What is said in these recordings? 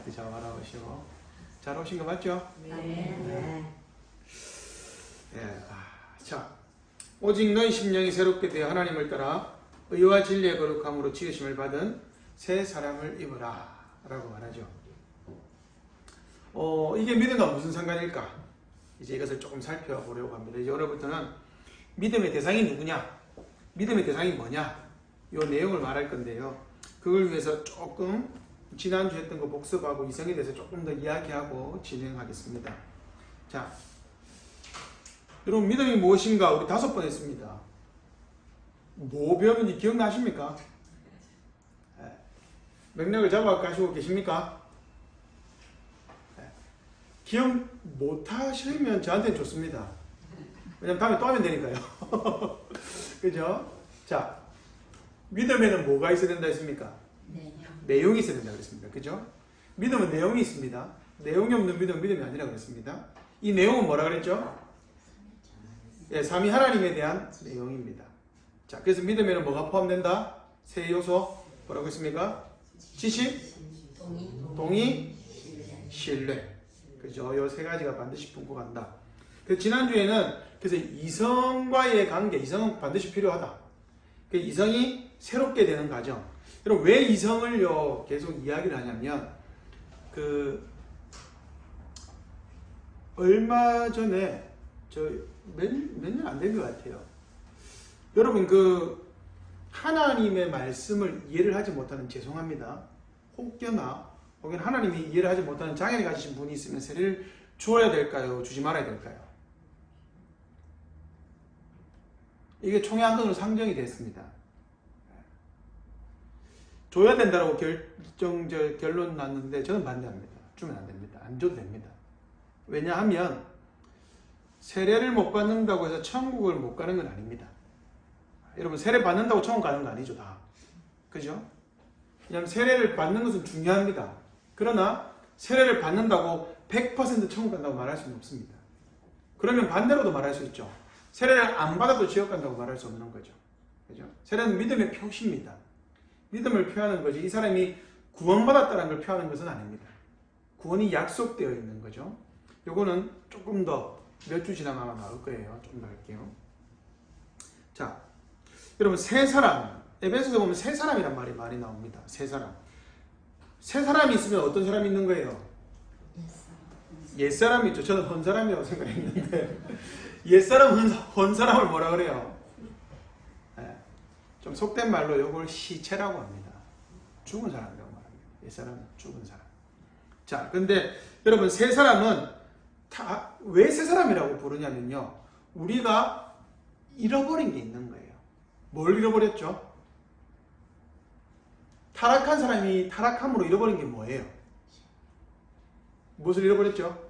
이렇게 잘 바라보시고. 잘 오신 거 맞죠? 네. 예. 자, 오직 너희 심령이 새롭게 되어 하나님을 따라 의와 진리의 거룩함으로 지으심을 받은 새 사람을 입어라 라고 말하죠. 이게 믿음과 무슨 상관일까? 이제 이것을 조금 살펴보려고 합니다. 이제 오늘부터는 믿음의 대상이 누구냐? 믿음의 대상이 뭐냐? 이 내용을 말할 건데요. 그걸 위해서 조금 지난주 했던 거 복습하고 이성에 대해서 조금 더 이야기하고 진행하겠습니다. 자, 여러분 믿음이 무엇인가 우리 5번 했습니다. 뭐 배웠는지 기억나십니까? 맥락을 잡아 가시고 계십니까? 기억 못하시면 저한테는 좋습니다. 왜냐면 다음에 또 하면 되니까요. 그죠? 자, 믿음에는 뭐가 있어야 된다 했습니까? 내용이 있어야 된다 그랬습니다. 그죠? 믿음은 내용이 있습니다. 내용이 없는 믿음은 믿음이 아니라 그랬습니다. 이 내용은 뭐라 그랬죠? 예, 삼위 하나님에 대한 내용입니다. 자, 그래서 믿음에는 뭐가 포함된다? 세 요소 뭐라고 했습니까? 지식, 동의, 신뢰. 그죠? 요 세 가지가 반드시 품고 간다. 그래서 지난주에는 그래서 이성과의 관계, 이성은 반드시 필요하다. 그 이성이 새롭게 되는 과정. 여러분 왜 이성을요 계속 이야기를 하냐면 얼마 전에 몇 년 안 된 것 같아요. 여러분 하나님의 말씀을 이해를 하지 못하는 죄송합니다. 혹여나 하나님이 이해를 하지 못하는 장애를 가지신 분이 있으면 세례를 주어야 될까요? 주지 말아야 될까요? 이게 총회 안건으로 상정이 됐습니다. 줘야 된다고 결론 났는데 저는 반대합니다. 주면 안 됩니다. 안 줘도 됩니다. 왜냐하면 세례를 못 받는다고 해서 천국을 못 가는 건 아닙니다. 여러분 세례 받는다고 천국 가는 거 아니죠 다. 그죠? 왜냐하면 세례를 받는 것은 중요합니다. 그러나 세례를 받는다고 100% 천국 간다고 말할 수는 없습니다. 그러면 반대로도 말할 수 있죠. 세례를 안 받아도 지옥 간다고 말할 수 없는 거죠. 그죠? 세례는 믿음의 표시입니다. 믿음을 표하는 거지 이 사람이 구원받았다는 걸 표하는 것은 아닙니다. 구원이 약속되어 있는 거죠. 요거는 조금 더 몇 주 지나면 아마 나올 거예요. 좀 더 할게요. 자, 여러분 세 사람 에베소서 보면 세 사람이란 말이 많이 나옵니다. 세 사람. 세 사람이 있으면 어떤 사람이 있는 거예요? 옛사람이 있죠. 저는 헌사람이라고 생각했는데 옛사람, 헌사람을 뭐라 그래요? 좀 속된 말로 이걸 시체라고 합니다. 죽은 사람이라고 말합니다. 옛사람은 죽은 사람. 자, 근데 여러분 세 사람은 왜 세 사람이라고 부르냐면요. 우리가 잃어버린 게 있는 거예요. 뭘 잃어버렸죠? 타락한 사람이 타락함으로 잃어버린 게 뭐예요? 무엇을 잃어버렸죠?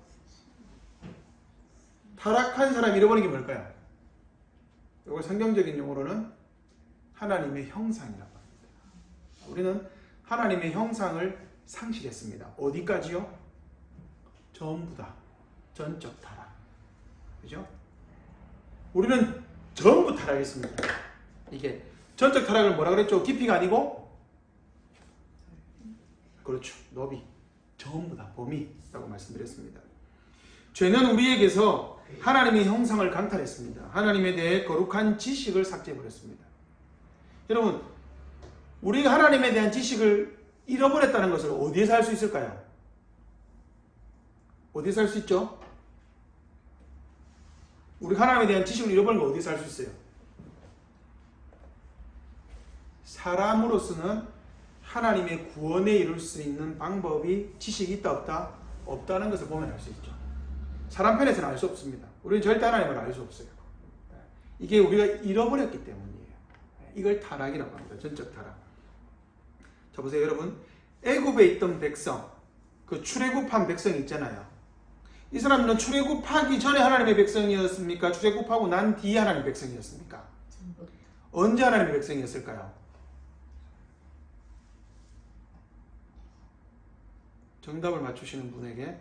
타락한 사람이 잃어버린 게 뭘까요? 이걸 성경적인 용어로는 하나님의 형상이라고 합니다. 우리는 하나님의 형상을 상실했습니다. 어디까지요? 전부 다. 전적 타락. 그죠? 우리는 전부 타락했습니다. 이게 전적 타락을 뭐라 그랬죠? 깊이가 아니고 그렇죠. 너비. 전부 다 범위라고 말씀드렸습니다. 죄는 우리에게서 하나님의 형상을 강탈했습니다. 하나님에 대해 거룩한 지식을 삭제해버렸습니다. 여러분 우리가 하나님에 대한 지식을 잃어버렸다는 것을 어디에서 할 수 있을까요? 어디에서 할 수 있죠? 우리가 하나님에 대한 지식을 잃어버린 거 어디에서 할 수 있어요? 사람으로서는 하나님의 구원에 이룰 수 있는 방법이 지식이 있다 없다? 없다는 것을 보면 알 수 있죠. 사람 편에서는 알 수 없습니다. 우리는 절대 하나님을 알 수 없어요. 이게 우리가 잃어버렸기 때문이에요. 이걸 타락이라고 합니다. 전적 타락. 자 보세요 여러분. 애굽에 있던 백성, 그 출애굽한 백성이 있잖아요. 이 사람들은 출애굽하기 전에 하나님의 백성이었습니까? 출애굽하고 난 뒤에 하나님의 백성이었습니까? 언제 하나님의 백성이었을까요? 정답을 맞추시는 분에게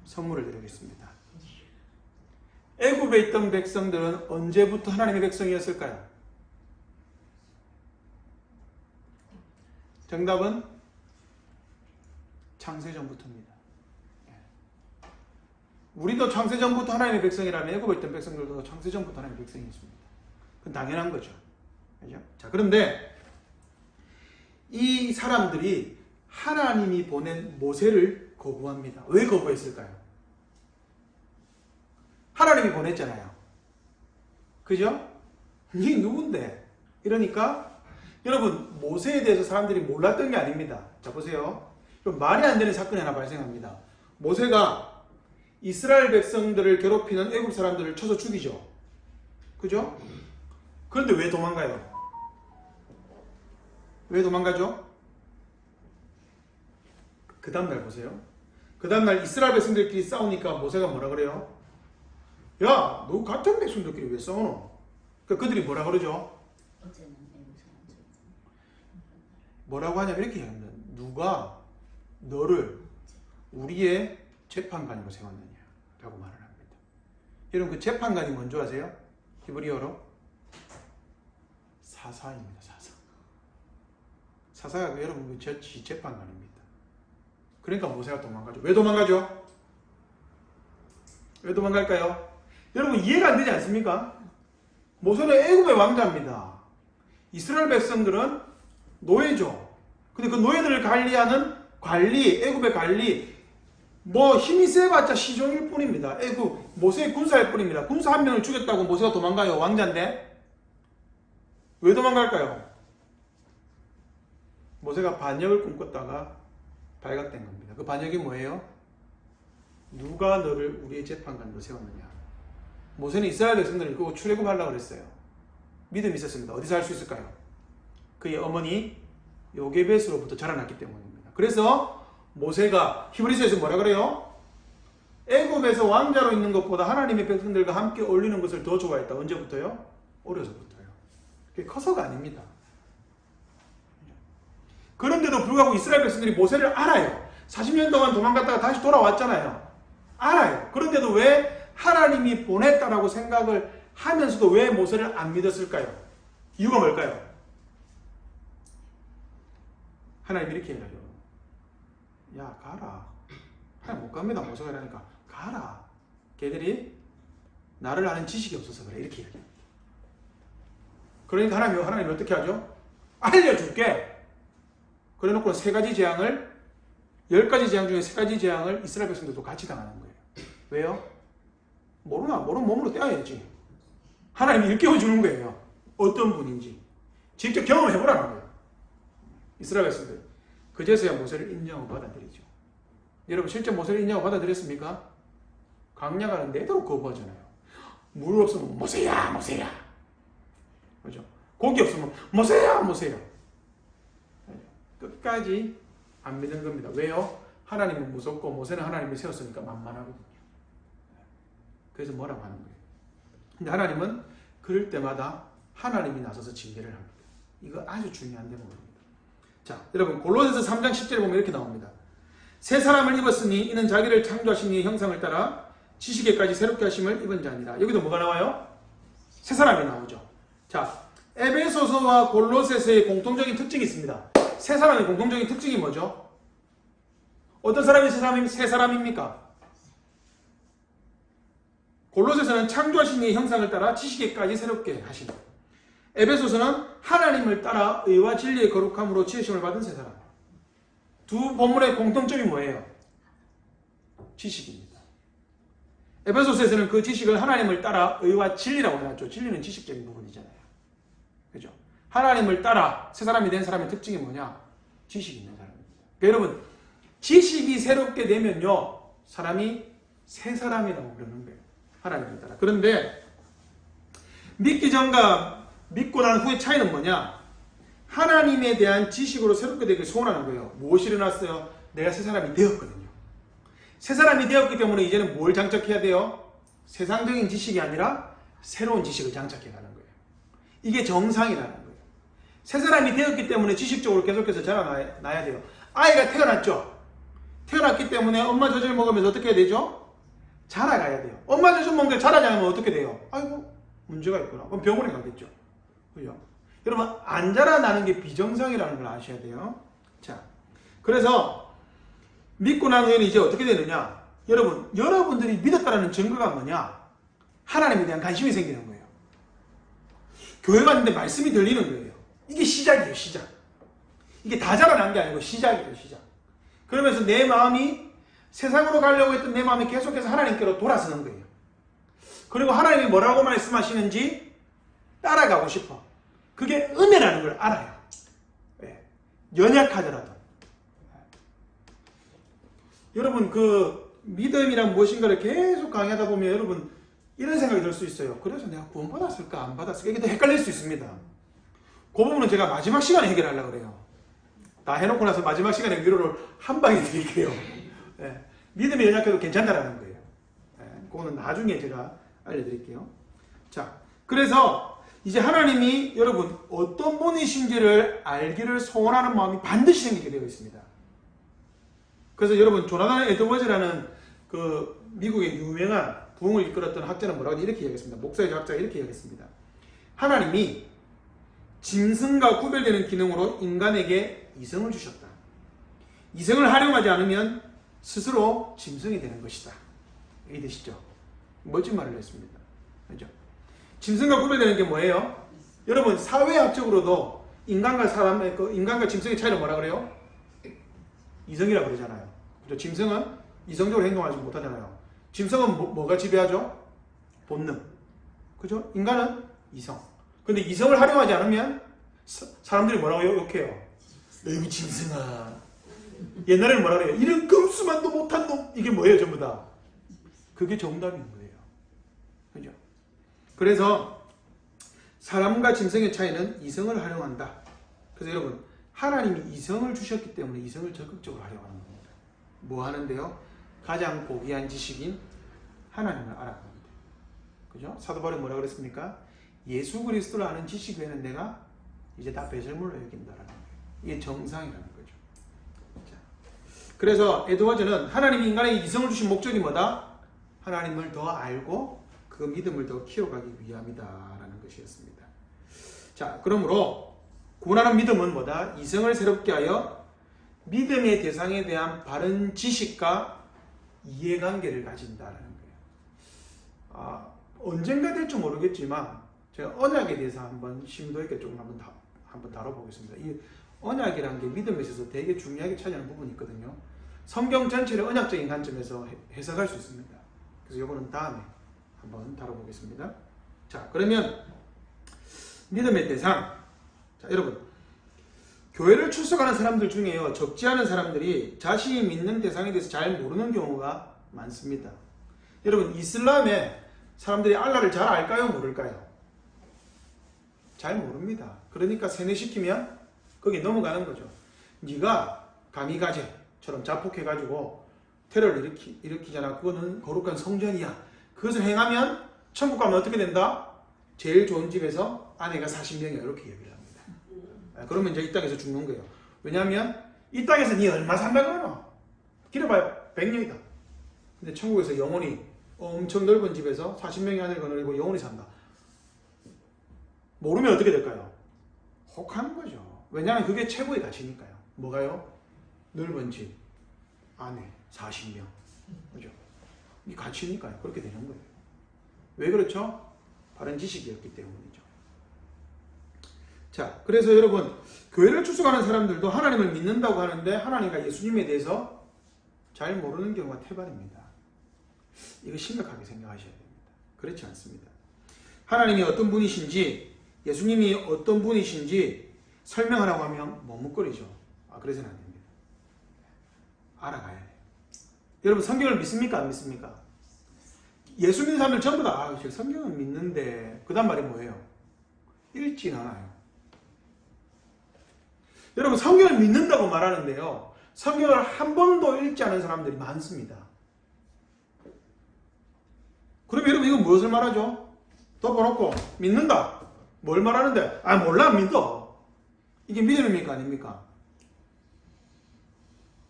선물을 드리겠습니다. 애굽에 있던 백성들은 언제부터 하나님의 백성이었을까요? 정답은 창세전부터입니다. 우리도 창세전부터 하나님의 백성이라면 애굽에 있던 백성들도 창세전부터 하나님의 백성이었습니다. 그건 당연한 거죠. 그죠? 자, 그런데 이 사람들이 하나님이 보낸 모세를 거부합니다. 왜 거부했을까요? 하나님이 보냈잖아요. 그죠? 니 누군데? 이러니까 여러분, 모세에 대해서 사람들이 몰랐던 게 아닙니다. 자, 보세요. 그럼 말이 안 되는 사건이 하나 발생합니다. 모세가 이스라엘 백성들을 괴롭히는 애굽 사람들을 쳐서 죽이죠. 그죠? 그런데 왜 도망가요? 왜 도망가죠? 그 다음날 보세요. 그 다음날 이스라엘 백성들끼리 싸우니까 모세가 뭐라 그래요? 야, 너 같은 백성들끼리 왜 싸우노? 그러니까 그들이 뭐라 그러죠? 뭐라고 하냐면 이렇게 얘기합니다. 누가 너를 우리의 재판관으로 세웠느냐 라고 말을 합니다. 여러분, 그 재판관이 뭔지 아세요? 히브리어로 사사입니다. 사사가 여러분 그 저치 재판관입니다. 그러니까 모세가 도망가죠. 왜 도망가죠? 왜 도망갈까요? 여러분, 이해가 안 되지 않습니까? 모세는 애굽의 왕자입니다. 이스라엘 백성들은 노예죠. 근데 그 노예들을 관리하는 애굽의 관리, 뭐 힘이 세봤자 시종일 뿐입니다. 애굽 모세의 군사일 뿐입니다. 군사 한 명을 죽였다고 모세가 도망가요? 왕자인데? 왜 도망갈까요? 모세가 반역을 꿈꿨다가 발각된 겁니다. 그 반역이 뭐예요? 누가 너를 우리의 재판관으로 세웠느냐. 모세는 이스라엘 백성들을 이끌고 출애굽하려고 그랬어요. 믿음이 있었습니다. 어디서 할 수 있을까요? 그의 어머니 요게벳으로부터 자라났기 때문입니다. 그래서 모세가 히브리서에서 뭐라 그래요? 애굽에서 왕자로 있는 것보다 하나님의 백성들과 함께 어울리는 것을 더 좋아했다. 언제부터요? 어려서부터요. 그게 커서가 아닙니다. 그런데도 불구하고 이스라엘 백성들이 모세를 알아요. 40년 동안 도망갔다가 다시 돌아왔잖아요. 알아요. 그런데도 왜 하나님이 보냈다라고 생각을 하면서도 왜 모세를 안 믿었을까요? 이유가 뭘까요? 하나님이 이렇게 얘기하죠. 야, 가라. 하나님 못 갑니다. 모세가 이러니까 가라. 걔들이 나를 아는 지식이 없어서 그래. 이렇게 얘기합니다. 그러니까 하나님이 어떻게 하죠? 알려줄게. 그래놓고 10가지 재앙을 10가지 재앙 중에 3가지 재앙을 이스라엘 백성들도 같이 당하는 거예요. 왜요? 모르면 몸으로 떼어야지. 하나님이 일깨워주는 거예요. 어떤 분인지 직접 경험해보라는 거예요. 이스라엘 백성들 그제서야 모세를 인정하고 받아들이죠. 여러분, 실제 모세를 인정하고 받아들였습니까? 광야 가는 내도록 거부하잖아요. 물 없으면 모세야 그죠? 고기 없으면 모세야 끝까지 안 믿는 겁니다. 왜요? 하나님은 무섭고 모세는 하나님이 세웠으니까 만만하거든요. 그래서 뭐라고 하는 거예요? 근데 하나님은 그럴 때마다 하나님이 나서서 징계를 합니다. 이거 아주 중요한 대목입니다. 자, 여러분, 골로새서 3장 10절에 보면 이렇게 나옵니다. 새 사람을 입었으니 이는 자기를 창조하신 이의 형상을 따라 지식에까지 새롭게 하심을 입은 자니라. 여기도 뭐가 나와요? 새 사람이 나오죠. 자, 에베소서와 골로새서의 공통적인 특징이 있습니다. 새 사람의 공통적인 특징이 뭐죠? 어떤 사람이 새 사람입니까? 골로새서는 창조하신 이의 형상을 따라 지식에까지 새롭게 하시다. 에베소서는 하나님을 따라 의와 진리의 거룩함으로 지으심을 받은 새 사람. 두 본문의 공통점이 뭐예요? 지식입니다. 에베소서에서는 그 지식을 하나님을 따라 의와 진리라고 해놨죠. 진리는 지식적인 부분이잖아요. 그죠? 하나님을 따라 새 사람이 된 사람의 특징이 뭐냐? 지식이 있는 사람입니다. 그러니까 여러분, 지식이 새롭게 되면요, 사람이 새 사람이라고 그러는 거예요. 하나님을 따라. 그런데 믿기 전과 믿고 난 후의 차이는 뭐냐? 하나님에 대한 지식으로 새롭게 되길 소원하는 거예요. 무엇이 일어났어요? 내가 새 사람이 되었거든요. 새 사람이 되었기 때문에 이제는 뭘 장착해야 돼요? 세상적인 지식이 아니라 새로운 지식을 장착해가는 거예요. 이게 정상이라는 거예요. 새 사람이 되었기 때문에 지식적으로 계속해서 자라나야 돼요. 아이가 태어났죠? 태어났기 때문에 엄마 젖을 먹으면서 어떻게 해야 되죠? 자라가야 돼요. 엄마 젖을 먹는데 자라지 않으면 어떻게 돼요? 아이고, 문제가 있구나. 그럼 병원에 가겠죠. 그죠? 여러분, 안 자라나는 게 비정상이라는 걸 아셔야 돼요. 자, 그래서 믿고 난 후에는 이제 어떻게 되느냐? 여러분들이 믿었다는 증거가 뭐냐? 하나님에 대한 관심이 생기는 거예요. 교회 갔는데 말씀이 들리는 거예요. 이게 시작이에요, 시작. 이게 다 자라난 게 아니고 시작이에요, 시작. 그러면서 내 마음이 세상으로 가려고 했던 내 마음이 계속해서 하나님께로 돌아서는 거예요. 그리고 하나님이 뭐라고 말씀하시는지 따라가고 싶어. 그게 은혜라는 걸 알아요. 네. 연약하더라도. 여러분 그 믿음이란 무엇인가를 계속 강의하다 보면 여러분 이런 생각이 들 수 있어요. 그래서 내가 구원받았을까 안 받았을까 이게 또 헷갈릴 수 있습니다. 그 부분은 제가 마지막 시간에 해결하려고 그래요. 다 해놓고 나서 마지막 시간에 위로를 한 방에 드릴게요. 네. 믿음이 연약해도 괜찮다라는 거예요. 네. 그거는 나중에 제가 알려드릴게요. 자, 그래서 이제 하나님이 여러분 어떤 분이신지를 알기를 소원하는 마음이 반드시 생기게 되어 있습니다. 그래서 여러분 조나단 에드워즈라는 그 미국의 유명한 부흥을 이끌었던 학자는 뭐라고 이렇게 이야기했습니다. 목사의 학자가 이렇게 이야기했습니다. 하나님이 짐승과 구별되는 기능으로 인간에게 이성을 주셨다. 이성을 활용하지 않으면 스스로 짐승이 되는 것이다. 이해되시죠? 멋진 말을 했습니다. 그렇죠? 짐승과 구별되는 게 뭐예요? 여러분 사회학적으로도 인간과 짐승의 차이를 뭐라 그래요? 이성이라고 그러잖아요. 그렇죠? 짐승은 이성적으로 행동하지 못하잖아요. 짐승은 뭐가 지배하죠? 본능. 그죠? 인간은 이성. 근데 이성을 활용하지 않으면 사람들이 뭐라고 욕해요? 너희 짐승아. 옛날에는 뭐라 그래요? 이런 금수만도 못한 놈. 이게 뭐예요? 전부 다. 그게 정답인 거예요. 그죠? 그래서 사람과 짐승의 차이는 이성을 활용한다. 그래서 여러분 하나님이 이성을 주셨기 때문에 이성을 적극적으로 활용하는 겁니다. 뭐 하는데요? 가장 고귀한 지식인 하나님을 알아갑니다. 그죠? 사도 바울이 뭐라고 그랬습니까? 예수 그리스도를 아는 지식 외에는 내가 이제 다 배설물로 여긴다라는 거예요. 이게 정상이라는 거죠. 자, 그래서 에드워즈는 하나님이 인간에게 이성을 주신 목적이 뭐다? 하나님을 더 알고 그 믿음을 더 키워가기 위함이다라는 것이었습니다. 자, 그러므로 구원하는 믿음은 뭐다? 이성을 새롭게 하여 믿음의 대상에 대한 바른 지식과 이해관계를 가진다라는 거예요. 언젠가 될지 모르겠지만 제가 언약에 대해서 한번 심도 있게 조금 한번 다뤄보겠습니다. 이 언약이라는 게 믿음에 있어서 되게 중요하게 차지하는 부분이 있거든요. 성경 전체를 언약적인 관점에서 해석할 수 있습니다. 그래서 이거는 다음에 한번 다뤄보겠습니다. 자, 그러면 믿음의 대상. 자, 여러분 교회를 출석하는 사람들 중에요, 적지 않은 사람들이 자신이 믿는 대상에 대해서 잘 모르는 경우가 많습니다. 여러분 이슬람에 사람들이 알라를 잘 알까요? 모를까요? 잘 모릅니다. 그러니까 세뇌시키면 거기에 넘어가는 거죠. 네가 가미가제처럼 자폭해가지고 테러를 일으키잖아. 그거는 거룩한 성전이야. 그것을 행하면 천국 가면 어떻게 된다? 제일 좋은 집에서 아내가 40명이야. 이렇게 얘기를 합니다. 그러면 이제 이 땅에서 죽는 거예요. 왜냐하면 이 땅에서 네 얼마 산다고 하나? 길어봐야 100년이다. 근데 천국에서 영원히 엄청 넓은 집에서 40명의 아내를 거느리고 영원히 산다. 모르면 어떻게 될까요? 혹하는 거죠. 왜냐하면 그게 최고의 가치니까요. 뭐가요? 넓은 집, 아내, 40명. 그죠? 이 가치니까요. 그렇게 되는 거예요. 왜 그렇죠? 바른 지식이었기 때문이죠. 자, 그래서 여러분 교회를 출석하는 사람들도 하나님을 믿는다고 하는데 하나님과 예수님에 대해서 잘 모르는 경우가 태반입니다. 이거 심각하게 생각하셔야 됩니다. 그렇지 않습니다. 하나님이 어떤 분이신지, 예수님이 어떤 분이신지 설명하라고 하면 머뭇거리죠. 그래서는 안 됩니다. 알아가야 해요. 여러분 성경을 믿습니까? 안 믿습니까? 예수 믿는 사람들 전부 다 성경은 믿는데 그 다음 말이 뭐예요? 읽진 않아요. 여러분 성경을 믿는다고 말하는데요, 성경을 한 번도 읽지 않은 사람들이 많습니다. 그럼 여러분 이건 무엇을 말하죠? 덮어놓고 믿는다. 뭘 말하는데? 몰라 안 믿어. 이게 믿음입니까? 아닙니까?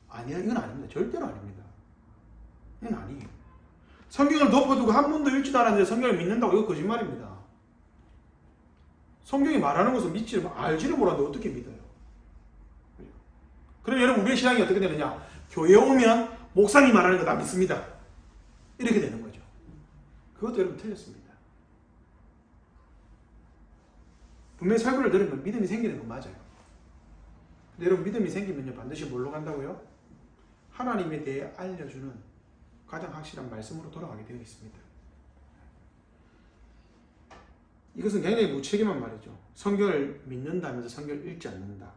아니야, 이건 아닙니다. 절대로 아닙니다. 이건 아니에요. 성경을 덮어두고 한 번도 읽지도 않았는데 성경을 믿는다고? 이거 거짓말입니다. 성경이 말하는 것을 알지를 못하는데 어떻게 믿어요? 그럼 여러분 우리의 신앙이 어떻게 되느냐? 교회에 오면 목사님 말하는 거 다 믿습니다. 이렇게 되는 거죠. 그것도 여러분 틀렸습니다. 분명히 설교를 들으면 믿음이 생기는 건 맞아요. 근데 여러분 믿음이 생기면요 반드시 뭘로 간다고요? 하나님에 대해 알려주는 가장 확실한 말씀으로 돌아가게 되어 있습니다. 이것은 굉장히 무책임한 말이죠. 성경을 믿는다면서 성경을 읽지 않는다.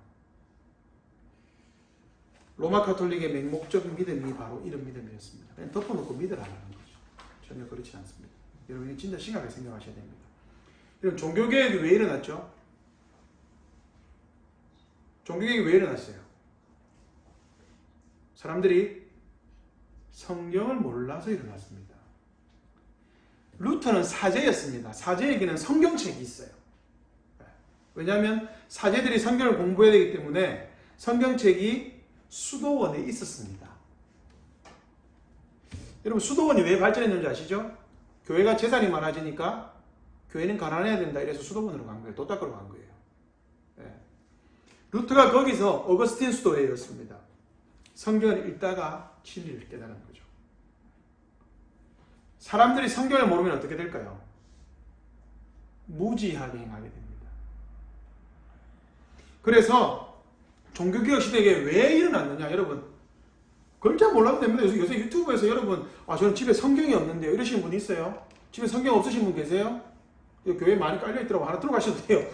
로마 카톨릭의 맹목적인 믿음이 바로 이런 믿음이었습니다. 그냥 덮어놓고 믿으라는 거죠. 전혀 그렇지 않습니다. 여러분이 진짜 심각하게 생각하셔야 됩니다. 여러분 종교개혁이 왜 일어났죠? 종교개혁이 왜 일어났어요? 사람들이 성경을 몰라서 일어났습니다. 루터는 사제였습니다. 사제에게는 성경책이 있어요. 왜냐하면 사제들이 성경을 공부해야 되기 때문에 성경책이 수도원에 있었습니다. 여러분 수도원이 왜 발전했는지 아시죠? 교회가 재산이 많아지니까 교회는 가난해야 된다 이래서 수도원으로 간 거예요. 도닦으러 간 거예요. 루터가 거기서 어거스틴 수도회였습니다. 성경을 읽다가 진리를 깨달은 거죠. 사람들이 성경을 모르면 어떻게 될까요? 무지하게 행하게 됩니다. 그래서 종교개혁 시대에 왜 일어났느냐 여러분 그걸 잘 몰라도 됩니다. 요새 유튜브에서 여러분 저는 집에 성경이 없는데요 이러시는 분 있어요? 집에 성경 없으신 분 계세요? 교회에 많이 깔려있더라고 하나 들어가셔도 돼요.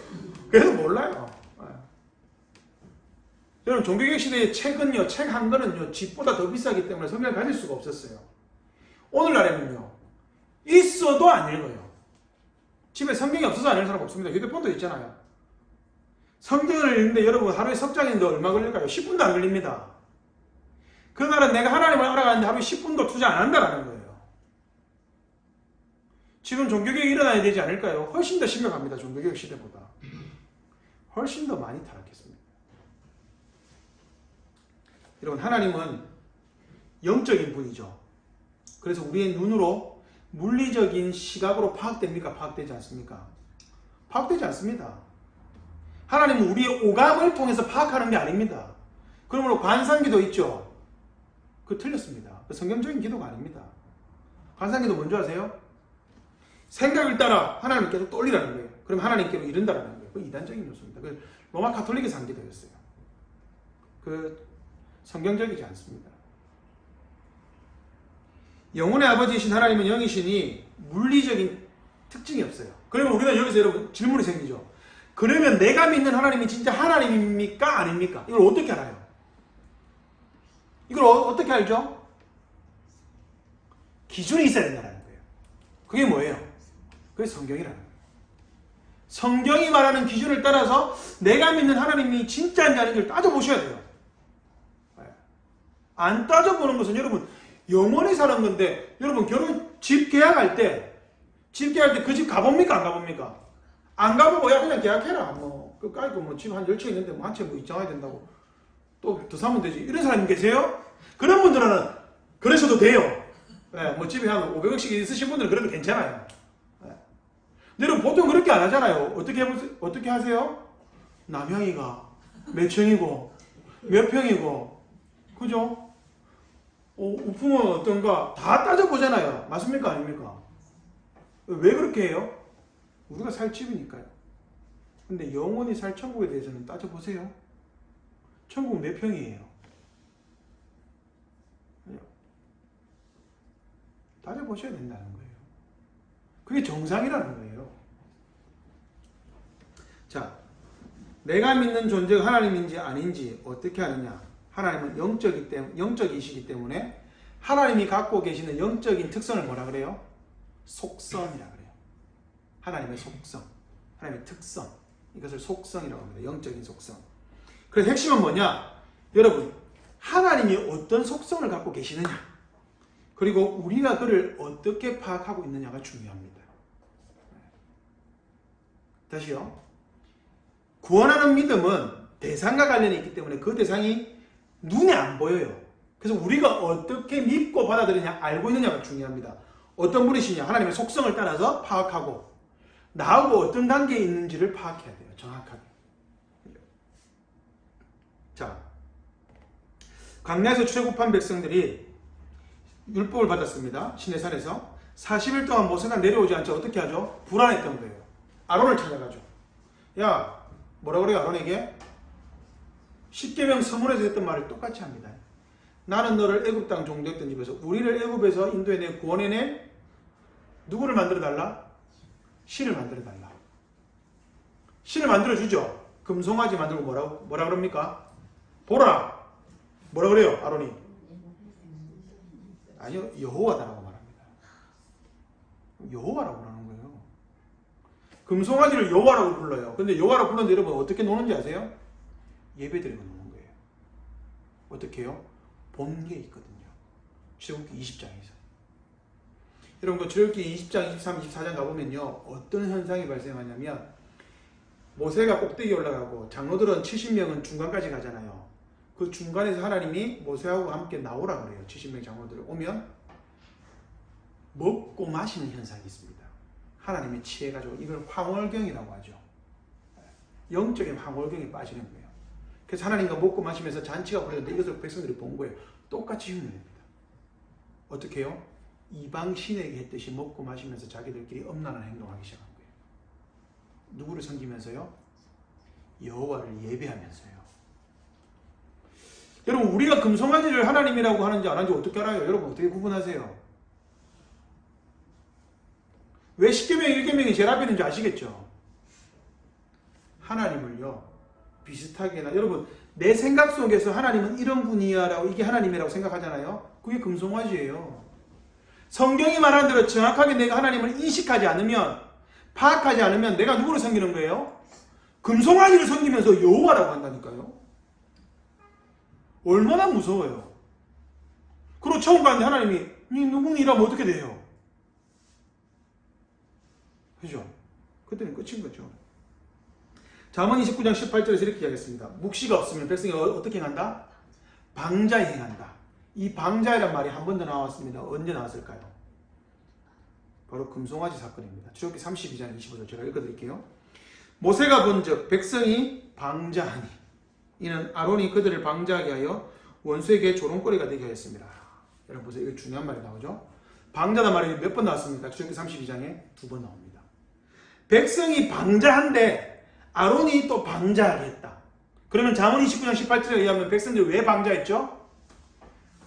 그래도 몰라요. 여러분 종교개혁 시대의 책은요 책 한 권은요 집보다 더 비싸기 때문에 성경을 가질 수가 없었어요. 오늘날에는요 있어도 안 읽어요. 집에 성경이 없어서 안 읽는 사람 없습니다. 휴대폰도 있잖아요. 성경을 읽는데 여러분 하루에 석장인데 얼마 걸릴까요? 10분도 안 걸립니다. 그 말은 내가 하나님을 알아가는데 하루에 10분도 투자 안 한다는 거예요. 지금 종교개혁이 일어나야 되지 않을까요? 훨씬 더 심각합니다. 종교개혁 시대보다. 훨씬 더 많이 타락했습니다. 여러분 하나님은 영적인 분이죠. 그래서 우리의 눈으로 물리적인 시각으로 파악됩니까? 파악되지 않습니까? 파악되지 않습니다. 하나님은 우리의 오감을 통해서 파악하는 게 아닙니다. 그러므로 관상기도 있죠. 그거 틀렸습니다. 그 성경적인 기도가 아닙니다. 관상기도 뭔지 아세요? 생각을 따라 하나님을 계속 떠올리라는 거예요. 그럼 하나님께로 이른다는 거예요. 그 이단적인 요소입니다. 그 로마 카톨릭에서 한 기도였어요. 그 성경적이지 않습니다. 영혼의 아버지이신 하나님은 영이시니 물리적인 특징이 없어요. 그러면 우리가 여기서 여러분 질문이 생기죠. 그러면 내가 믿는 하나님이 진짜 하나님입니까? 아닙니까? 이걸 어떻게 알아요? 이걸 어떻게 알죠? 기준이 있어야 된다는 거예요. 그게 뭐예요? 그게 성경이라는 거예요. 성경이 말하는 기준을 따라서 내가 믿는 하나님이 진짜인지 아닌지를 따져보셔야 돼요. 안 따져보는 것은 여러분 영원히 사는 건데 여러분 집 계약할 때 그 집 가봅니까? 안 가봅니까? 안 가보고 그냥 계약해라. 그 깔고 집 한 10채 있는데 한 채 입장해야 된다고 또 더 사면 되지. 이런 사람이 계세요? 그런 분들은 그러셔도 돼요. 집에 한 500억씩 있으신 분들은 그래도 괜찮아요. 근데 여러분 보통 그렇게 안 하잖아요. 어떻게 하세요? 남양이가 몇 층이고 몇 평이고 그죠? 우풍은 어떤가 다 따져보잖아요. 맞습니까? 아닙니까? 왜 그렇게 해요? 우리가 살 집이니까요. 근데 영원히 살 천국에 대해서는 따져보세요. 천국 몇 평이에요? 따져보셔야 된다는 거예요. 그게 정상이라는 거예요. 자, 내가 믿는 존재가 하나님인지 아닌지 어떻게 하느냐? 하나님은 영적이시기 때문에 하나님이 갖고 계시는 영적인 특성을 뭐라 그래요? 속성이라 그래요. 하나님의 속성, 하나님의 특성, 이것을 속성이라고 합니다. 영적인 속성. 그래서 핵심은 뭐냐? 여러분, 하나님이 어떤 속성을 갖고 계시느냐, 그리고 우리가 그를 어떻게 파악하고 있느냐가 중요합니다. 다시요. 구원하는 믿음은 대상과 관련이 있기 때문에 그 대상이 눈에 안 보여요. 그래서 우리가 어떻게 믿고 받아들이냐, 알고 있느냐가 중요합니다. 어떤 분이시냐, 하나님의 속성을 따라서 파악하고 나하고 어떤 관계에 있는지를 파악해야 돼요. 정확하게. 자, 광야에서 출애굽한 백성들이 율법을 받았습니다. 시내산에서 40일 동안 모세가 내려오지 않자 어떻게 하죠? 불안했던 거예요. 아론을 찾아가죠. 야, 뭐라 그래요 아론에게? 십계명 서문에서 했던 말을 똑같이 합니다. 나는 너를 애굽 땅 종되었던 집에서 우리를 애굽에서 인도해내 구원해내 누구를 만들어달라? 신을 만들어달라. 신을 만들어주죠. 금송아지 만들고 뭐라 그럽니까? 보라. 뭐라 그래요 아론이? 아니요, 여호와다라고 말합니다. 여호와라고 하는 거예요. 금송아지를 여호와라고 불러요. 근데 여호와라고 불렀는데 여러분 어떻게 노는지 아세요? 예배드리고 노는 거예요. 어떻게 해요? 본 게 있거든요. 출애굽기 20장에서. 여러분 그 출애굽기 20장, 23, 24장 가보면요. 어떤 현상이 발생하냐면 모세가 꼭대기에 올라가고 장로들은 70명은 중간까지 가잖아요. 그 중간에서 하나님이 모세하고 함께 나오라 그래요. 70명 장로들을 오면 먹고 마시는 현상이 있습니다. 하나님이 취해가지고 이걸 황홀경이라고 하죠. 영적인 황홀경에 빠지는 거예요. 그래서 하나님과 먹고 마시면서 잔치가 벌어졌는데 이것을 백성들이 본 거예요. 똑같이 흉내냅니다. 어떻게 해요? 이방 신에게 했듯이 먹고 마시면서 자기들끼리 엄란한 행동하기 시작한 거예요. 누구를 섬기면서요? 여호와를 예배하면서요. 여러분 우리가 금송아지를 하나님이라고 하는지 안 하는지 어떻게 알아요? 여러분 어떻게 구분하세요? 왜 10계명 1계명이 제일 앞에 있는지 아시겠죠? 하나님을요 비슷하게나 여러분 내 생각 속에서 하나님은 이런 분이야 라고 이게 하나님이라고 생각하잖아요. 그게 금송아지예요. 성경이 말하는 대로 정확하게 내가 하나님을 인식하지 않으면 파악하지 않으면 내가 누구를 섬기는 거예요? 금송아지를 섬기면서 여호와라고 한다니까요. 얼마나 무서워요. 그리고 처음 봤는데 하나님이 니 누구니라면 어떻게 돼요? 그죠? 그때는 끝인 거죠. 잠언 29장 18절에서 이렇게 이야기했습니다. 묵시가 없으면 백성이 어떻게 행한다? 방자에 행한다. 이 방자이란 말이 한 번 더 나왔습니다. 언제 나왔을까요? 바로 금송아지 사건입니다. 출애굽기 32장 25절 제가 읽어드릴게요. 모세가 본즉 백성이 방자하니 이는 아론이 그들을 방자하게 하여 원수에게 조롱거리가 되게 하였습니다. 여러분 보세요. 이거 중요한 말이 나오죠. 방자란 말이 몇 번 나왔습니까? 출애굽기 32장에 2번 나옵니다. 백성이 방자한데 아론이 또 방자하게 했다. 그러면 잠언 29장 18절에 의하면 백성들이 왜 방자했죠?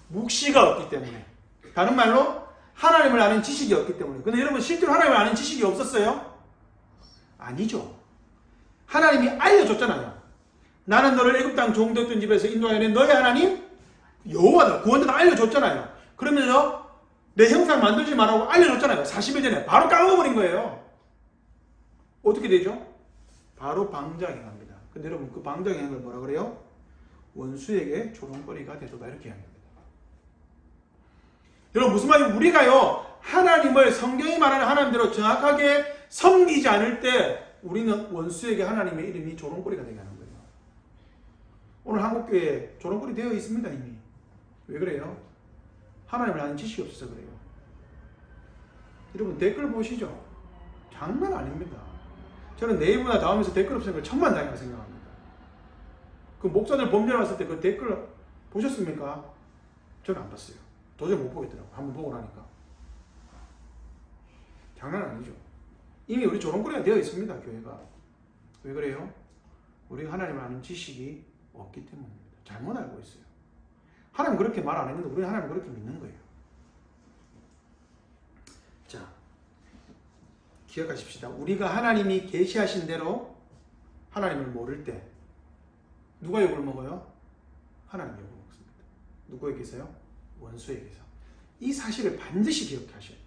묵시가 없기 때문에. 다른 말로 하나님을 아는 지식이 없기 때문에. 근데 여러분 실제로 하나님을 아는 지식이 없었어요? 아니죠. 하나님이 알려줬잖아요. 나는 너를 애굽 땅 종되었던 집에서 인도하여 너의 하나님 여호와다. 구원자다 알려줬잖아요. 그러면서 내 형상 만들지 말라고 알려줬잖아요. 40일 전에 바로 까먹어버린 거예요. 어떻게 되죠? 바로 방자행합니다. 근데 여러분 그 방자행을 뭐라 그래요? 원수에게 조롱거리가 되도다 이렇게 합니다. 여러분 무슨 말이에요? 우리가요 하나님을 성경이 말하는 하나님대로 정확하게 섬기지 않을 때 우리는 원수에게 하나님의 이름이 조롱거리가 되게 하는 거예요. 오늘 한국교회에 조롱거리 되어 있습니다 이미. 왜 그래요? 하나님을 아는 지식이 없어서 그래요. 여러분 댓글 보시죠. 장난 아닙니다. 저는 네이버나 다음에서 댓글 없애는 걸 천만다행이라고 생각합니다. 그 목사들 범죄를 왔을 때 그 댓글 보셨습니까? 저는 안 봤어요. 도저히 못 보겠더라고요. 한번 보고 나니까. 장난 아니죠. 이미 우리 조롱거리가 되어 있습니다. 교회가. 왜 그래요? 우리가 하나님을 아는 지식이 없기 때문입니다. 잘못 알고 있어요. 하나님 그렇게 말 안 했는데 우리는 하나님 그렇게 믿는 거예요. 자, 기억하십시다. 우리가 하나님이 계시하신 대로 하나님을 모를 때 누가 욕을 먹어요? 하나님 욕을 먹습니다. 누구에게서요? 원수에게서. 이 사실을 반드시 기억하셔야 돼요.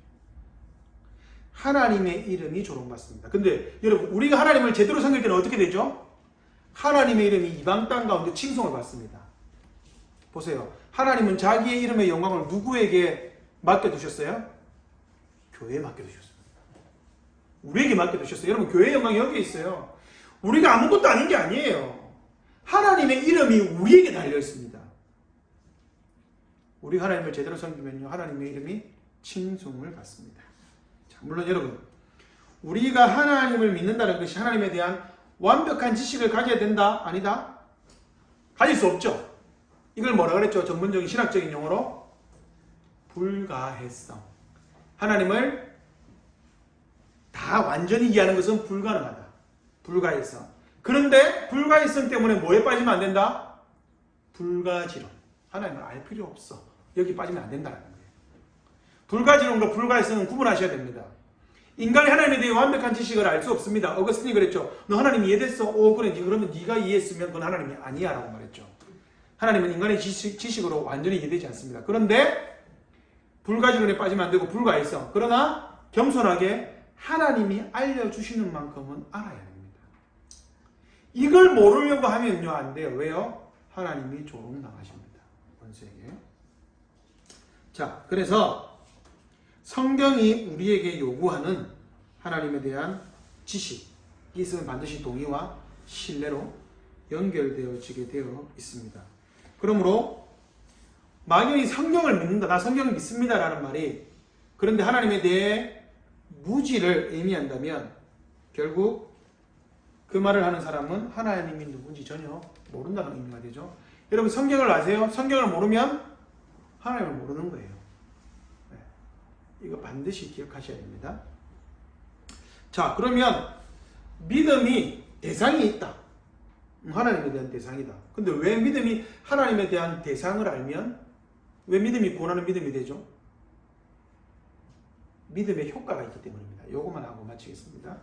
하나님의 이름이 조롱받습니다. 근데 여러분 우리가 하나님을 제대로 섬길 때는 어떻게 되죠? 하나님의 이름이 이방 땅 가운데 칭송을 받습니다. 보세요. 하나님은 자기의 이름의 영광을 누구에게 맡겨두셨어요? 교회에 맡겨두셨습니다. 우리에게 맡겨두셨어요. 여러분 교회의 영광이 여기에 있어요. 우리가 아무것도 아닌 게 아니에요. 하나님의 이름이 우리에게 달려있습니다. 우리 하나님을 제대로 섬기면요 하나님의 이름이 칭송을 받습니다. 자, 물론 여러분 우리가 하나님을 믿는다는 것이 하나님에 대한 완벽한 지식을 가져야 된다? 아니다? 가질 수 없죠. 이걸 뭐라 그랬죠? 전문적인 신학적인 용어로 불가해성. 하나님을 다 완전히 이해하는 것은 불가능하다. 불가해성. 그런데 불가해성 때문에 뭐에 빠지면 안 된다? 불가지론. 하나님을 알 필요 없어. 여기 빠지면 안 된다는 거예요. 불가지론과 불가해성은 구분하셔야 됩니다. 인간이 하나님에 대해 완벽한 지식을 알 수 없습니다. 어거스틴이 그랬죠. 너 하나님 이해됐어? 그래. 그러면 네가 이해했으면 그건 하나님이 아니야 라고 말했죠. 하나님은 인간의 지식으로 완전히 이해되지 않습니다. 그런데 불가지론에 빠지면 안 되고 불가해성. 그러나 겸손하게 하나님이 알려주시는 만큼은 알아야 됩니다. 이걸 모르려고 하면요 안 돼요. 왜요? 하나님이 조롱당하십니다. 원수에게. 자, 그래서 성경이 우리에게 요구하는 하나님에 대한 지식이 있으면 반드시 동의와 신뢰로 연결되어지게 되어 있습니다. 그러므로 막연히 성경을 믿는다, 나 성경을 믿습니다 라는 말이 그런데 하나님에 대해 무지를 의미한다면 결국 그 말을 하는 사람은 하나님이 누군지 전혀 모른다는 의미가 되죠. 여러분 성경을 아세요? 성경을 모르면 하나님을 모르는 거예요. 네. 이거 반드시 기억하셔야 됩니다. 자, 그러면 믿음이 대상이 있다. 하나님에 대한 대상이다. 근데 왜 믿음이 하나님에 대한 대상을 알면 왜 믿음이 구원하는 믿음이 되죠? 믿음의 효과가 있기 때문입니다. 요것만 하고 마치겠습니다.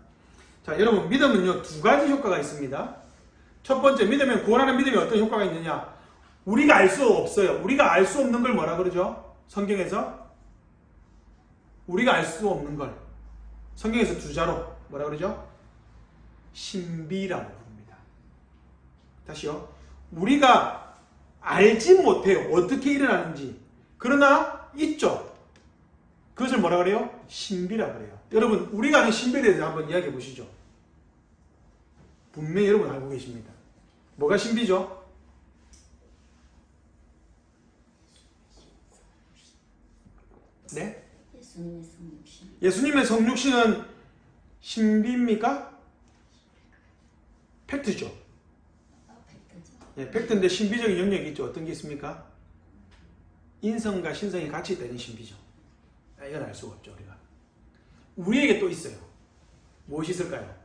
자, 여러분 믿음은요 두 가지 효과가 있습니다. 첫 번째, 믿으면 구원하는 믿음이 어떤 효과가 있느냐? 우리가 알 수 없어요. 우리가 알 수 없는 걸 뭐라 그러죠? 성경에서 우리가 알 수 없는 걸 성경에서 두 자로 뭐라 그러죠? 신비라고 부릅니다. 다시요. 우리가 알지 못해요. 어떻게 일어나는지. 그러나 있죠. 그것을 뭐라 그래요? 신비라 그래요. 여러분 우리가 아는 신비에 대해서 한번 이야기해 보시죠. 분명히 여러분 알고 계십니다. 뭐가 신비죠? 네? 예수님의 성육신. 예수님의 성육신은 신비입니까? 팩트죠. 팩트죠. 예, 팩트인데 신비적인 영역이 있죠. 어떤 게 있습니까? 인성과 신성이 같이 있다는 신비죠. 이건 알 수가 없죠. 우리가. 우리에게 또 있어요. 무엇이 있을까요?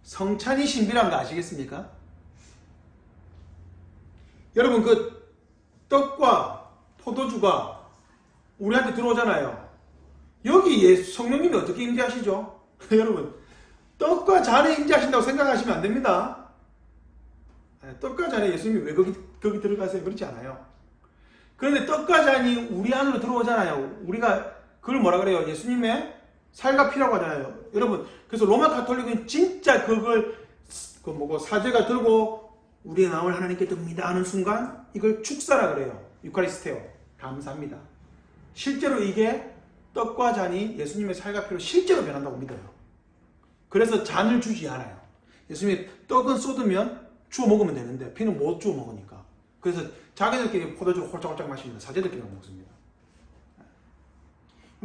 성찬이 신비라는 거 아시겠습니까? 여러분 그 떡과 포도주가 우리한테 들어오잖아요. 여기 성령님이 어떻게 임재하시죠? 여러분 떡과 잔에 임재하신다고 생각하시면 안 됩니다. 떡과 잔에 예수님이 왜 거기 들어가세요? 그렇지 않아요. 그런데 떡과 잔이 우리 안으로 들어오잖아요. 우리가 그걸 뭐라 그래요? 예수님의 살과 피라고 하잖아요. 여러분 그래서 로마 가톨릭은 진짜 그걸 사제가 들고 우리의 마음을 하나님께 듭니다 하는 순간 이걸 축사라 그래요. 유카리스테오. 감사합니다. 실제로 이게 떡과 잔이 예수님의 살과 피로 실제로 변한다고 믿어요. 그래서 잔을 주지 않아요. 예수님이 떡은 쏟으면 주워 먹으면 되는데 피는 못 주워 먹으니까. 그래서 자기들끼리 포도주를 홀짝홀짝 마십니다. 사제들끼리만 먹습니다.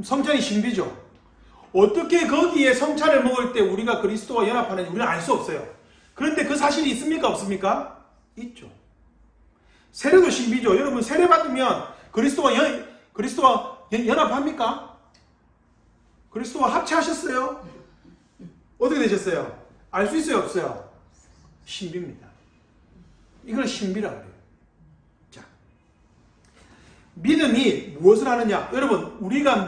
성찬이 신비죠. 어떻게 거기에 성찬을 먹을 때 우리가 그리스도와 연합하는지 우리는 알 수 없어요. 그런데 그 사실이 있습니까? 없습니까? 있죠. 세례도 신비죠. 여러분 세례 받으면 그리스도와 연합합니까? 그리스도와 합체하셨어요? 어떻게 되셨어요? 알 수 있어요? 없어요? 신비입니다. 이걸 신비라고 해요. 자, 믿음이 무엇을 하느냐? 여러분 우리가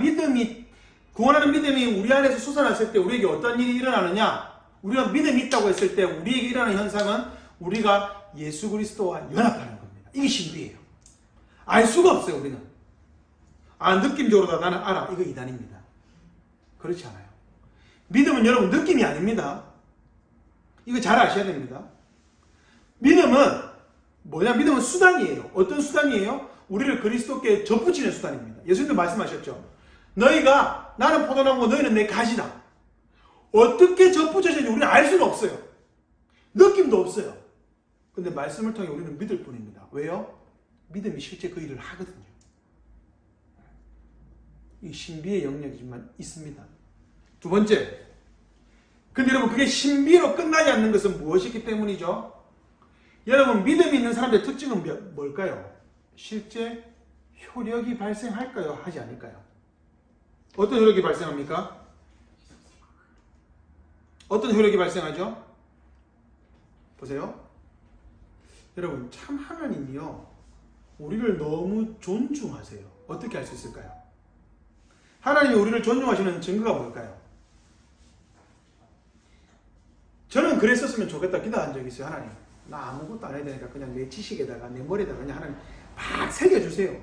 구원하는 믿음이 우리 안에서 솟아났을 때 우리에게 어떤 일이 일어나느냐? 우리가 믿음이 있다고 했을 때 우리에게 일어나는 현상은 우리가 예수 그리스도와 연합하는 겁니다. 이게 신비예요. 알 수가 없어요. 우리는. 느낌적으로 나는 알아. 이거 이단입니다. 그렇지 않아요. 믿음은 여러분 느낌이 아닙니다. 이거 잘 아셔야 됩니다. 믿음은 뭐냐? 믿음은 수단이에요. 어떤 수단이에요? 우리를 그리스도께 접붙이는 수단입니다. 예수님도 말씀하셨죠. 나는 포도나무고 너희는 내 가지다. 어떻게 접붙여지는지 우리는 알 수는 없어요. 느낌도 없어요. 근데 말씀을 통해 우리는 믿을 뿐입니다. 왜요? 믿음이 실제 그 일을 하거든요. 이 신비의 영역이지만 있습니다. 두 번째. 근데 여러분 그게 신비로 끝나지 않는 것은 무엇이기 때문이죠? 여러분 믿음이 있는 사람들의 특징은 뭘까요? 실제 효력이 발생할까요? 하지 않을까요? 어떤 효력이 발생합니까? 어떤 효력이 발생하죠? 보세요. 여러분 참 하나님이요 우리를 너무 존중하세요. 어떻게 할 수 있을까요? 하나님이 우리를 존중하시는 증거가 뭘까요? 저는 그랬었으면 좋겠다 기도한 적이 있어요. 하나님 나 아무것도 안 해야 되니까 그냥 내 지식에다가 내 머리에다가 그냥 하나님 막 새겨주세요.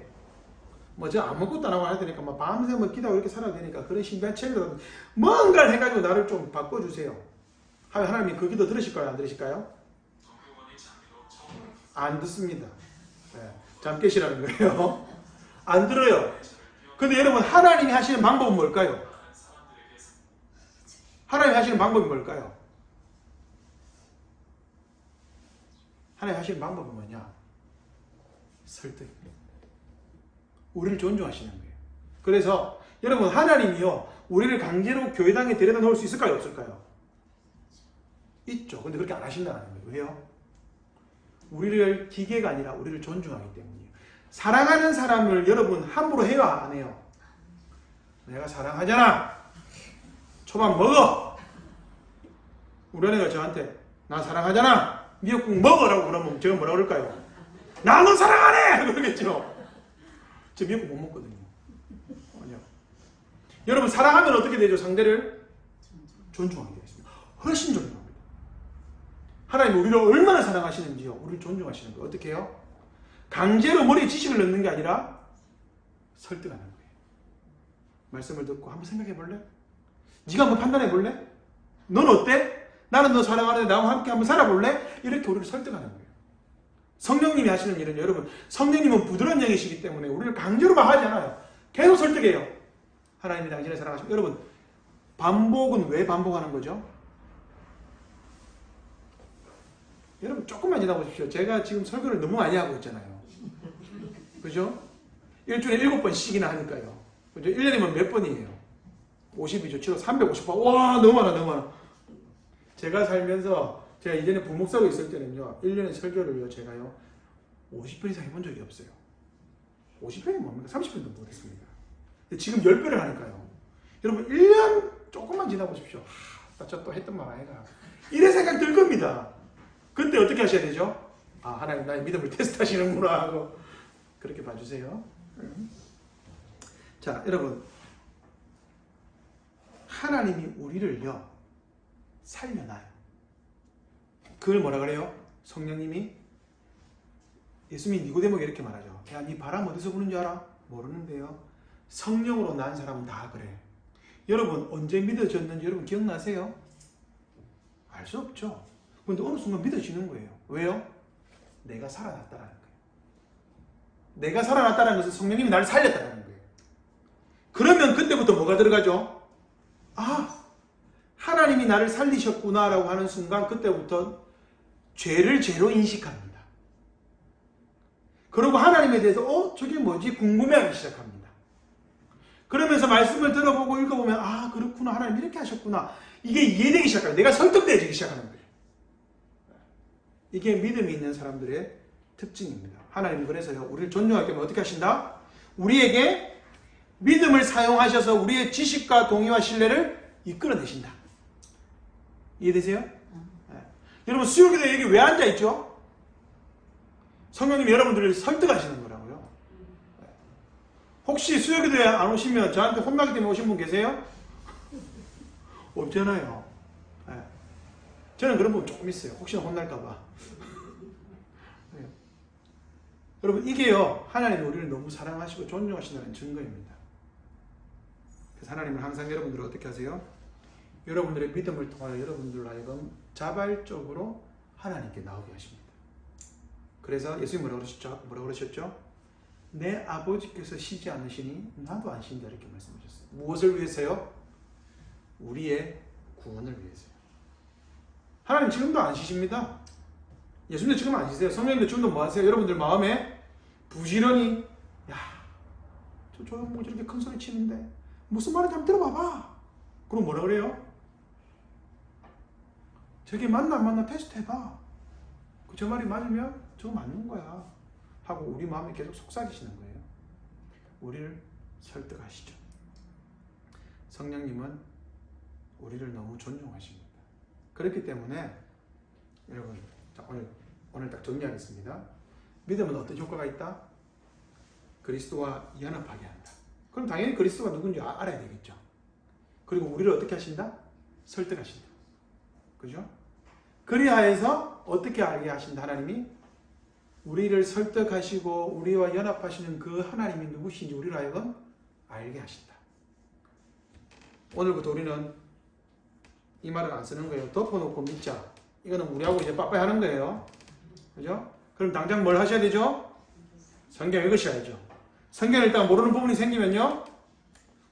뭐 저 아무것도 안 하고 해야 되니까 막 밤새 뭐 기도하고 이렇게 살아야 되니까 그런 신비한 책이라도 뭔가를 해가지고 나를 좀 바꿔주세요. 하나님이 그 기도 들으실까요? 안 들으실까요? 안 듣습니다. 네, 잠 깨시라는 거예요. 안 들어요. 근데 여러분 하나님이 하시는 방법은 뭘까요? 하나님이 하시는 방법이 뭘까요? 하나님 하시는 방법은 뭐냐? 설득입니다. 우리를 존중하시는 거예요. 그래서 여러분 하나님이요 우리를 강제로 교회당에 데려다 놓을 수 있을까요? 없을까요? 있죠. 근데 그렇게 안 하신다는 거예요. 왜요? 우리를 기계가 아니라 우리를 존중하기 때문이에요. 사랑하는 사람을 여러분 함부로 해요? 안 해요? 내가 사랑하잖아. 초밥 먹어. 우리 아내가 저한테 나 사랑하잖아. 미역국 먹으라고 그러면 제가 뭐라 그럴까요? 나는 사랑 안 해! 그러겠죠. 저 미역국 못 먹거든요. 아니요. 여러분 사랑하면 어떻게 되죠? 상대를 존중하게 되어 있습니다. 훨씬 존중합니다. 하나님 우리를 얼마나 사랑하시는지요. 우리를 존중하시는 거예요. 어떻게 해요? 강제로 머리에 지식을 넣는 게 아니라 설득하는 거예요. 말씀을 듣고 한번 생각해 볼래? 네가 한번 판단해 볼래? 넌 어때? 나는 너 사랑하는데 나와 함께 한번 살아볼래? 이렇게 우리를 설득하는 거예요. 성령님이 하시는 일은 여러분 성령님은 부드러운 영이시기 때문에 우리를 강제로 막 하지 않아요. 계속 설득해요. 하나님이 당신을 사랑하시고 여러분 반복은 왜 반복하는 거죠? 여러분 조금만 지나보십시오. 제가 지금 설교를 너무 많이 하고 있잖아요. 그죠? 일주일에 7번씩이나 하니까요. 그죠? 1년이면 몇 번이에요? 50이죠. 7호 350번. 와 너무 많아 너무 많아. 제가 살면서 제가 이전에 부목사로 있을 때는요. 1년에 설교를요. 제가요. 50번 이상 해본 적이 없어요. 50번이 뭡니까? 30번도 못했습니다. 근데 지금 10배를 하니까요. 여러분 1년 조금만 지나보십시오. 저 또 했던 말 아이가. 이래 생각 들 겁니다. 그때 어떻게 하셔야 되죠? 아 하나님 나의 믿음을 테스트하시는구나 하고 그렇게 봐주세요. 자 여러분 하나님이 우리를요 살려놔요. 그걸 뭐라 그래요? 성령님이 예수님이 니고데모에게 이렇게 말하죠. 야, 니 바람 어디서 부는 줄 알아? 모르는데요. 성령으로 난 사람은 다 그래. 여러분 언제 믿어졌는지 여러분 기억나세요? 알 수 없죠. 근데 어느 순간 믿어지는 거예요. 왜요? 내가 살아났다라는 거예요. 내가 살아났다는 것은 성령님이 나를 살렸다는 거예요. 그러면 그때부터 뭐가 들어가죠? 아 하나님이 나를 살리셨구나라고 하는 순간 그때부터 죄를 죄로 인식합니다. 그리고 하나님에 대해서 저게 뭐지? 궁금해하기 시작합니다. 그러면서 말씀을 들어보고 읽어보면 아 그렇구나 하나님 이렇게 하셨구나 이게 이해되기 시작해요. 내가 설득되기 시작하는 거예요. 이게 믿음이 있는 사람들의 특징입니다. 하나님은 그래서요 우리를 존중하기 때문에 어떻게 하신다? 우리에게 믿음을 사용하셔서 우리의 지식과 동의와 신뢰를 이끌어내신다. 이해되세요? 네. 여러분 수요기도에 여기 왜 앉아있죠? 성령님이 여러분들을 설득하시는 거라고요. 네. 혹시 수요기도에 안 오시면 저한테 혼나기 때문에 오신 분 계세요? 없잖아요. 네. 저는 그런 분 조금 있어요. 혹시나 혼날까봐. 네. 여러분 이게요 하나님이 우리를 너무 사랑하시고 존중하신다는 증거입니다. 그래서 하나님은 항상 여러분들을 어떻게 하세요? 여러분들의 믿음을 통하여 여러분들로 하여금 자발적으로 하나님께 나오게 하십니다. 그래서 예수님이 뭐라고 그러셨죠? 내 아버지께서 쉬지 않으시니 나도 안 쉰다 이렇게 말씀하셨어요. 무엇을 위해서요? 우리의 구원을 위해서요. 하나님 지금도 안 쉬십니다. 예수님도 지금 안 쉬세요. 성령님도 지금도 뭐 하세요? 여러분들 마음에 부지런히 저 조용히 저렇게 큰 소리 치는데 무슨 말인지 한번 들어봐봐. 그럼 뭐라 그래요? 저게 맞나 안 맞나 테스트 해봐. 저 말이 맞으면 저거 맞는 거야 하고 우리 마음이 계속 속삭이시는 거예요. 우리를 설득하시죠. 성령님은 우리를 너무 존중하십니다. 그렇기 때문에 여러분, 자, 오늘 딱 정리하겠습니다. 믿음은 어떤 효과가 있다? 그리스도와 연합하게 한다. 그럼 당연히 그리스도가 누군지 알아야 되겠죠. 그리고 우리를 어떻게 하신다? 설득하신다. 그죠? 그리하여서 어떻게 알게 하신다? 하나님이 우리를 설득하시고 우리와 연합하시는 그 하나님이 누구신지 우리로 하여금 알게 하신다. 오늘부터 우리는 이 말을 안 쓰는 거예요. 덮어놓고 믿자. 이거는 우리하고 이제 빠빠이 하는 거예요. 그죠? 그럼 당장 뭘 하셔야 되죠? 성경 읽으셔야죠. 성경을 일단 모르는 부분이 생기면요,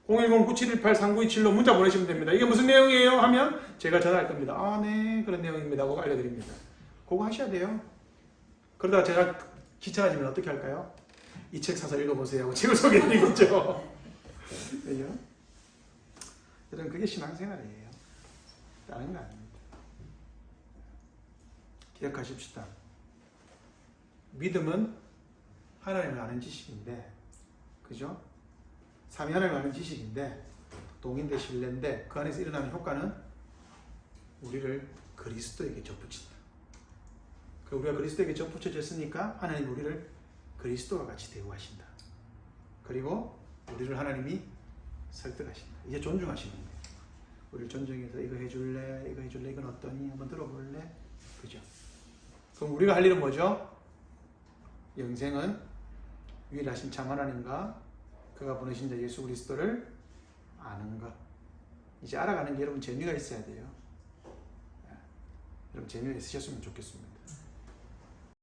010-9718-3927로 문자 보내시면 됩니다. 이게 무슨 내용이에요? 하면 제가 전화할 겁니다. 아, 네, 그런 내용입니다 하고 알려드립니다. 그거 하셔야 돼요. 그러다가 제가 귀찮아지면 어떻게 할까요? 이 책 사서 읽어보세요 하고 책을 소개해드리겠죠. 그죠? 여러분, 그게 신앙생활이에요. 다른 거 아닙니다. 기억하십시다. 믿음은 하나님을 아는 지식인데, 그죠? 삼위 하나님을 아는 지식인데, 동인대 신뢰인데, 그 안에서 일어나는 효과는 우리를 그리스도에게 접붙인다. 우리가 그리스도에게 접붙여졌으니까 하나님 우리를 그리스도와 같이 대우하신다. 그리고 우리를 하나님이 설득하신다. 이제 존중하시는 거예요. 우리를 존중해서 이거 해줄래? 이거 해줄래? 이건 어떠니? 한번 들어볼래? 그죠? 그럼 우리가 할 일은 뭐죠? 영생은 유일하신 참 하나님과 그가 보내신 자 예수 그리스도를 아는 것. 이제 알아가는 게 여러분 재미가 있어야 돼요. 여러분 재미가 있으셨으면 좋겠습니다.